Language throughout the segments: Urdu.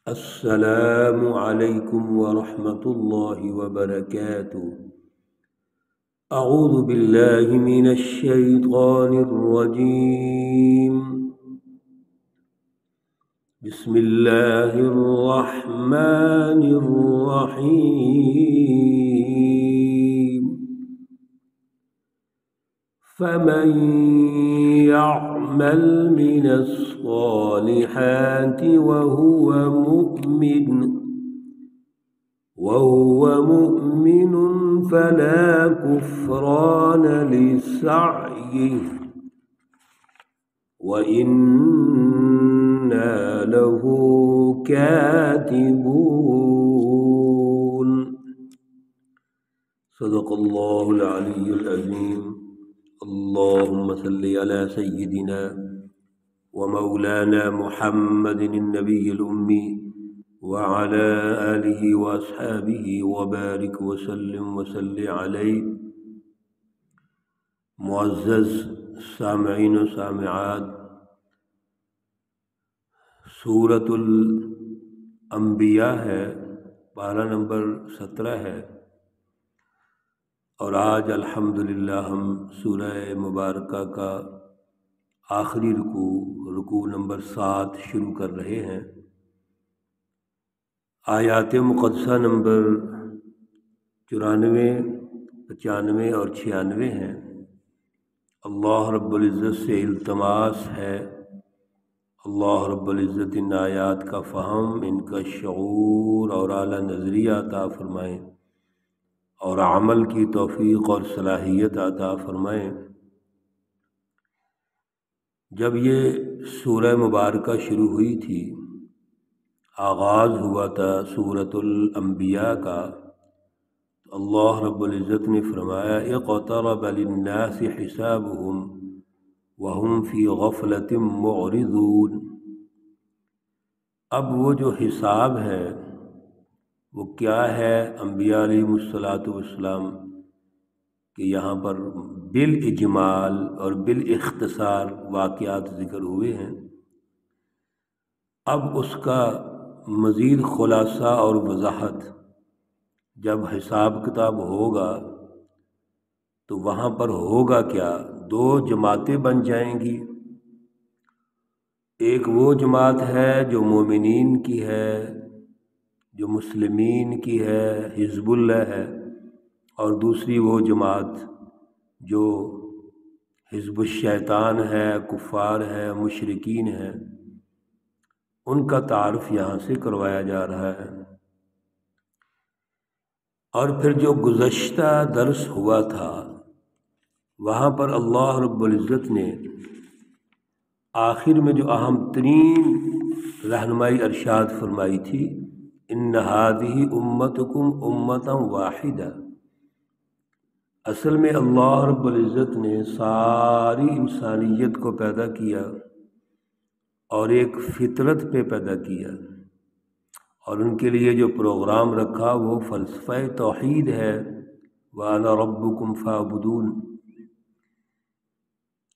السلام عليكم ورحمة الله وبركاته. أعوذ بالله من الشيطان الرجيم. بسم الله الرحمن الرحيم. فمن يعمل من الصالحات وهو مؤمن فلا كفران لسعيه وإنا له كاتبون. صدق الله العلي العظيم. اللهم صل على سيدنا ومولانا محمد النبي الأمي وعلى آله وأصحابه وبارك وسلم وصل علیہ. معزز سامعین و سامعات، سورۃ الانبیاء ہے، پارہ نمبر 17 ہے، اور آج الحمدللہ ہم سورہ مبارکہ کا آخری رکوع نمبر 7 شروع کر رہے ہیں. آیات مقدسہ نمبر 94، 95 اور 96 ہیں. اللہ رب العزت سے التماس ہے اللہ رب العزت ان آیات کا فہم، ان کا شعور اور اعلیٰ نظریہ عطا فرمائیں اور عمل کی توفیق اور صلاحیت عطا فرمائیں. جب یہ سورہ مبارکہ شروع ہوئی تھی، آغاز ہوا تھا سورۃ الانبیاء کا، اللہ رب العزت نے فرمایا اقترب للناس حسابهم وهم فی غفلۃ معرضون. اب وہ جو حساب ہے وہ کیا ہے؟ انبیاء علیہم الصلاۃ والسلام کہ یہاں پر بالاجمال اور بالاختصار واقعات ذکر ہوئے ہیں. اب اس کا مزید خلاصہ اور وضاحت جب حساب کتاب ہوگا تو وہاں پر ہوگا کیا؟ 2 جماعتیں بن جائیں گی. ایک وہ جماعت ہے جو مومنین کی ہے، جو مسلمین کی ہے، حزب اللہ ہے، اور دوسری وہ جماعت جو حزب الشیطان ہے، کفار ہے، مشرکین ہے. ان کا تعارف یہاں سے کروایا جا رہا ہے. اور پھر جو گزشتہ درس ہوا تھا وہاں پر اللہ رب العزت نے آخر میں جو اہم ترین رہنمائی ارشاد فرمائی تھی، ان ھذہ امتکم امۃ واحدہ. اصل میں اللہ رب العزت نے ساری انسانیت کو پیدا کیا اور ایک فطرت پہ پیدا کیا، اور ان کے لیے جو پروگرام رکھا وہ فلسفہ توحید ہے، وَأَنَا رَبُّكُمْ فَاعْبُدُونِ.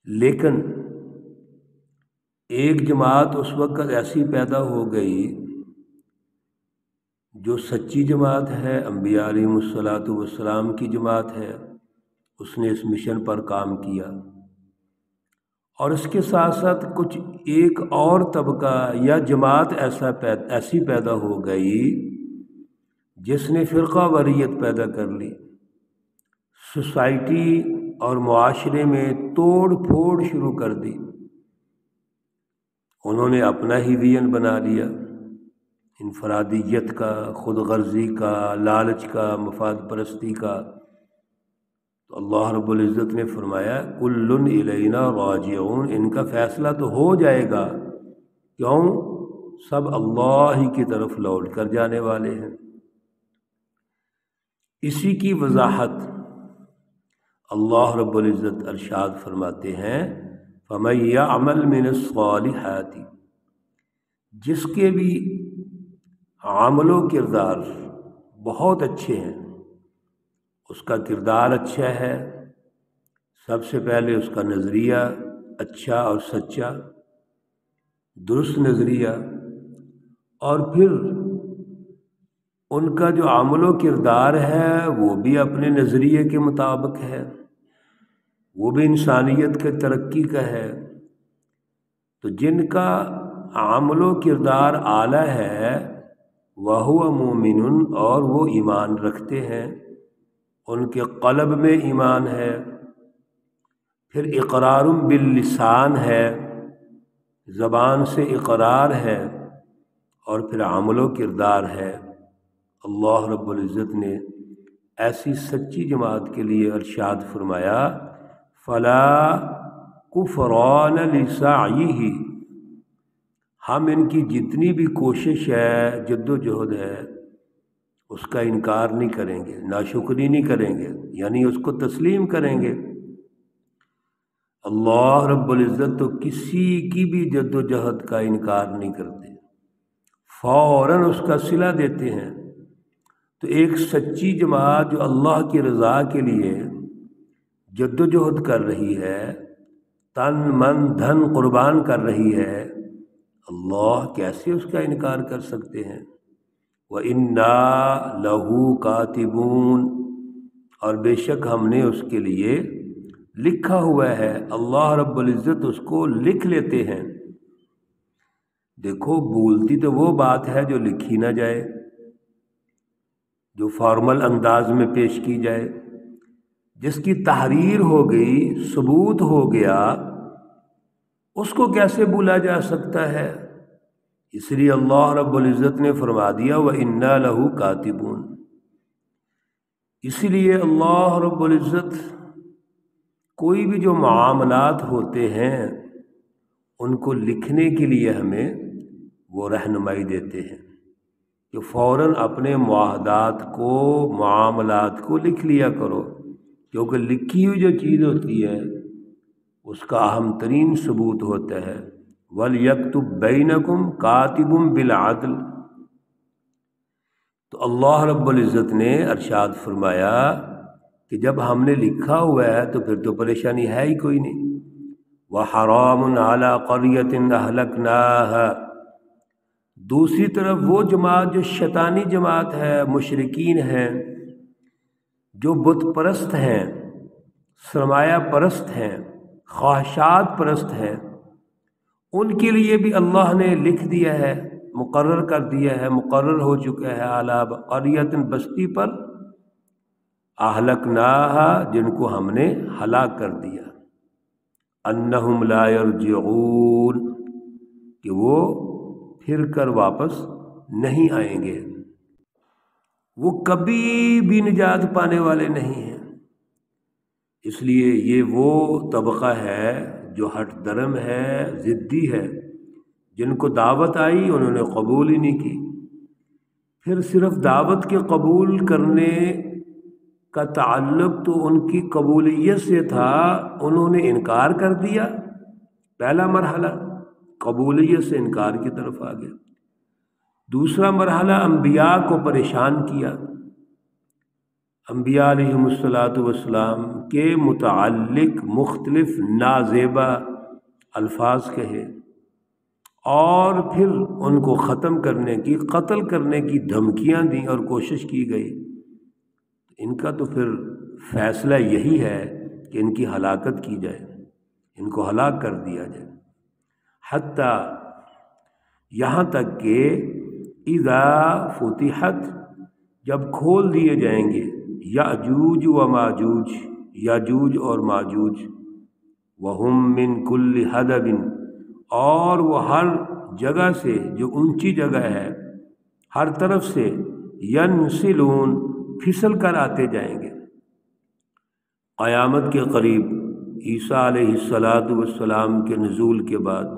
لیکن ایک جماعت اس وقت ایسی پیدا ہو گئی جو سچی جماعت ہے، انبیاء علیہم الصلاۃ والسلام کی جماعت ہے. اس نے اس مشن پر کام کیا، اور اس کے ساتھ ساتھ کچھ ایک اور طبقہ یا جماعت ایسی پیدا ہو گئی جس نے فرقہ واریت پیدا کر لی. سوسائٹی اور معاشرے میں توڑ پھوڑ شروع کر دی. انہوں نے اپنا ہی ویژن بنا لیا، انفرادیت کا، خود غرضی کا، لالچ کا، مفاد پرستی کا. تو اللہ رب العزت نے فرمایا کل الینا راجعون. ان کا فیصلہ تو ہو جائے گا، کیوں؟ سب اللہ ہی کی طرف لوٹ کر جانے والے ہیں. اسی کی وضاحت اللہ رب العزت ارشاد فرماتے ہیں فَمَن يَعْمَلْ مِنَ الصَّالِحَاتِ. جس کے بھی عمل و کردار بہت اچھے ہیں، اس کا کردار اچھا ہے، سب سے پہلے اس کا نظریہ اچھا اور سچا، درست نظریہ، اور پھر ان کا جو عمل و کردار ہے وہ بھی اپنے نظریے کے مطابق ہے، وہ بھی انسانیت کے ترقی کا ہے۔ تو جن کا عمل و کردار اعلیٰ ہے وَهُوَ مُؤْمِنٌ، اور وہ ایمان رکھتے ہیں، ان کے قلب میں ایمان ہے، پھر اقرار باللسان ہے، زبان سے اقرار ہے، اور پھر عمل و کردار ہے۔ اللہ رب العزت نے ایسی سچی جماعت کے لیے ارشاد فرمایا فَلَا كُفْرَانَ لِسَعْيِهِ، ہم ان کی جتنی بھی کوشش ہے، جد و جہد ہے، اس کا انکار نہیں کریں گے، ناشکری نہیں کریں گے، یعنی اس کو تسلیم کریں گے۔ اللہ رب العزت تو کسی کی بھی جد و جہد کا انکار نہیں کرتے، فوراً اس کا صلہ دیتے ہیں۔ تو ایک سچی جماعت جو اللہ کی رضا کے لیے جد و جہد کر رہی ہے، تن من دھن قربان کر رہی ہے، اللہ کیسے اس کا انکار کر سکتے ہیں؟ وَإِنَّا لَهُ كَاتِبُونَ، اور بے شک ہم نے اس کے لیے لکھا ہوا ہے، اللہ رب العزت اس کو لکھ لیتے ہیں۔ دیکھو، بولتی تو وہ بات ہے جو لکھی نہ جائے، جو فارمل انداز میں پیش کی جائے، جس کی تحریر ہو گئی، ثبوت ہو گیا، اس کو کیسے بولا جا سکتا ہے؟ اس لیے اللہ رب العزت نے فرما دیا وَإِنَّا لَهُ كَاتِبُونَ۔ اسی لیے اللہ رب العزت کوئی بھی جو معاملات ہوتے ہیں ان کو لکھنے کے لیے ہمیں وہ رہنمائی دیتے ہیں کہ فوراً اپنے معاہدات کو، معاملات کو لکھ لیا کرو، کیونکہ لکھی ہوئی جو چیز ہوتی ہے اس کا اہم ترین ثبوت ہوتا ہے وَلْيَكْتُبْ بَيْنَكُمْ كَاتِبٌ بِالْعَدْلِ۔ تو اللہ رب العزت نے ارشاد فرمایا کہ جب ہم نے لکھا ہوا ہے تو پھر تو پریشانی ہے ہی کوئی نہیں۔ وَحَرَامٌ عَلَىٰ قَرْيَةٍ أَهْلَكْنَاهَا، دوسری طرف وہ جماعت جو شیطانی جماعت ہے، مشرکین ہیں، جو بت پرست ہیں، سرمایہ پرست ہیں، خواہشات پرست ہیں، ان کے لیے بھی اللہ نے لکھ دیا ہے، مقرر کر دیا ہے، مقرر ہو چکا ہے عَلَىٰ قَرْيَةٍ، بستی پر، أَهْلَكْنَاهَا، جن کو ہم نے ہلاک کر دیا، أَنَّهُمْ لَا يَرْجِعُونَ، کہ وہ پھر کر واپس نہیں آئیں گے، وہ کبھی بھی نجات پانے والے نہیں ہیں۔ اس لیے یہ وہ طبقہ ہے جو ہٹ درم ہے، ضدی ہے، جن کو دعوت آئی انہوں نے قبول ہی نہیں کی، پھر صرف دعوت کے قبول کرنے کا تعلق تو ان کی قبولیت سے تھا، انہوں نے انکار کر دیا، پہلا مرحلہ قبولیت سے انکار کی طرف آ گیا۔ دوسرا مرحلہ انبیاء کو پریشان کیا، انبیاء علیہم السلام کے متعلق مختلف نازیبا الفاظ کہے، اور پھر ان کو ختم کرنے کی، قتل کرنے کی دھمکیاں دیں اور کوشش کی گئی۔ ان کا تو پھر فیصلہ یہی ہے کہ ان کی ہلاکت کی جائے، ان کو ہلاک کر دیا جائے، حتیٰ یہاں تک کہ اذا فتحت، جب کھول دیے جائیں گے، یاجوج و ماجوج، یاجوج اور ماجوج، وہم من کل حدب، اور وہ ہر جگہ سے، جو اونچی جگہ ہے، ہر طرف سے، ینسلون، پھسل کر آتے جائیں گے۔ قیامت کے قریب عیسیٰ علیہ السلام کے نزول کے بعد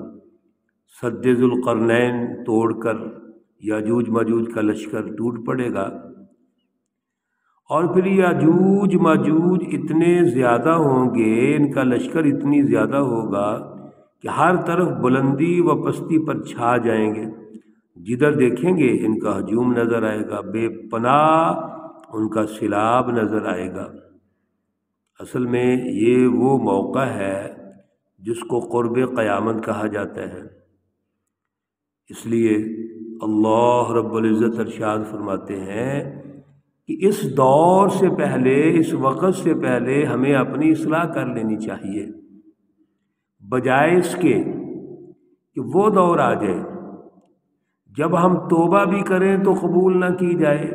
سد ذوالقرنین توڑ کر یاجوج ماجوج کا لشکر ٹوٹ پڑے گا، اور پھر یاجوج ماجوج اتنے زیادہ ہوں گے، ان کا لشکر اتنی زیادہ ہوگا کہ ہر طرف بلندی و پستی پر چھا جائیں گے، جدھر دیکھیں گے ان کا ہجوم نظر آئے گا، بے پناہ ان کا سیلاب نظر آئے گا۔ اصل میں یہ وہ موقع ہے جس کو قرب قیامت کہا جاتا ہے، اس لیے اللہ رب العزت ارشاد فرماتے ہیں کہ اس دور سے پہلے، اس وقت سے پہلے ہمیں اپنی اصلاح کر لینی چاہیے، بجائے اس کے کہ وہ دور آ جائے جب ہم توبہ بھی کریں تو قبول نہ کی جائے،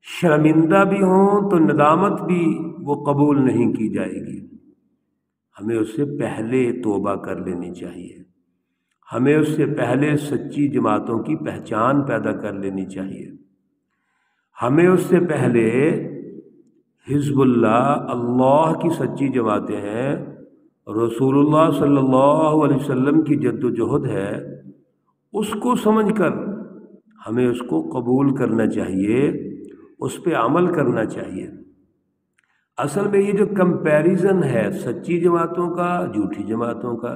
شرمندہ بھی ہوں تو ندامت بھی وہ قبول نہیں کی جائے گی۔ ہمیں اس سے پہلے توبہ کر لینی چاہیے، ہمیں اس سے پہلے سچی جماعتوں کی پہچان پیدا کر لینی چاہیے، ہمیں اس سے پہلے حزب اللہ کی سچی جماعتیں ہیں، رسول اللہ صلی اللہ علیہ وسلم کی جد و جہد ہے، اس کو سمجھ کر ہمیں اس کو قبول کرنا چاہیے، اس پہ عمل کرنا چاہیے۔ اصل میں یہ جو کمپیریزن ہے سچی جماعتوں کا، جھوٹی جماعتوں کا،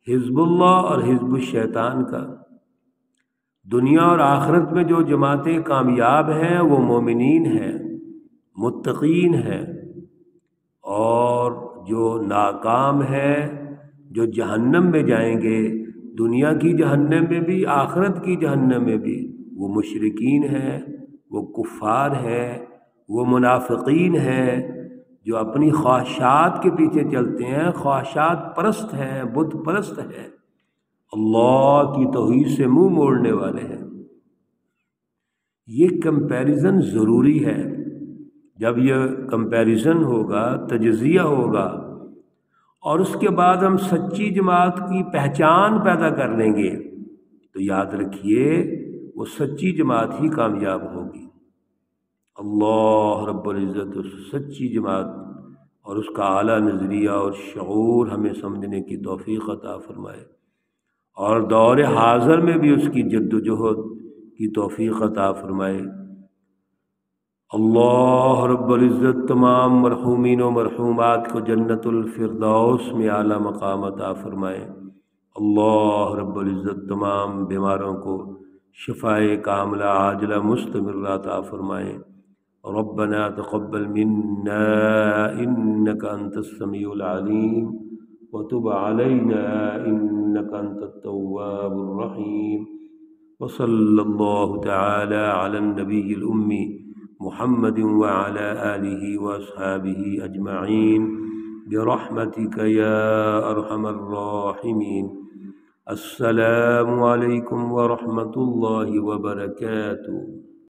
حزب اللہ اور حزب الشیطان کا، دنیا اور آخرت میں جو جماعتیں کامیاب ہیں وہ مومنین ہیں، متقین ہیں، اور جو ناکام ہیں، جو جہنم میں جائیں گے، دنیا کی جہنم میں بھی، آخرت کی جہنم میں بھی، وہ مشرکین ہیں، وہ کفار ہیں، وہ منافقین ہیں، جو اپنی خواہشات کے پیچھے چلتے ہیں، خواہشات پرست ہیں، بت پرست ہیں، اللہ کی توحید سے منہ موڑنے والے ہیں۔ یہ کمپیریزن ضروری ہے۔ جب یہ کمپیریزن ہوگا، تجزیہ ہوگا، اور اس کے بعد ہم سچی جماعت کی پہچان پیدا کر لیں گے، تو یاد رکھیے وہ سچی جماعت ہی کامیاب ہوگی۔ اللہ رب العزت اس سچی جماعت اور اس کا اعلیٰ نظریہ اور شعور ہمیں سمجھنے کی توفیق عطا فرمائے، اور دور حاضر میں بھی اس کی جد و جہد کی توفیق عطا فرمائے۔ اللہ رب العزت تمام مرحومین و مرحومات کو جنت الفردوس میں اعلیٰ مقام عطا فرمائے۔ اللہ رب العزت تمام بیماروں کو شفائے کاملہ عاجلہ مستمرہ عطا فرمائے۔ ربنا تقبل منا انك انت السميع العليم وتب علينا انك انت التواب الرحيم، وصلى الله تعالى على النبي الأمي محمد وعلى آله وأصحابه أجمعين برحمتك يا أرحم الراحمين۔ السلام عليكم ورحمة الله وبركاته۔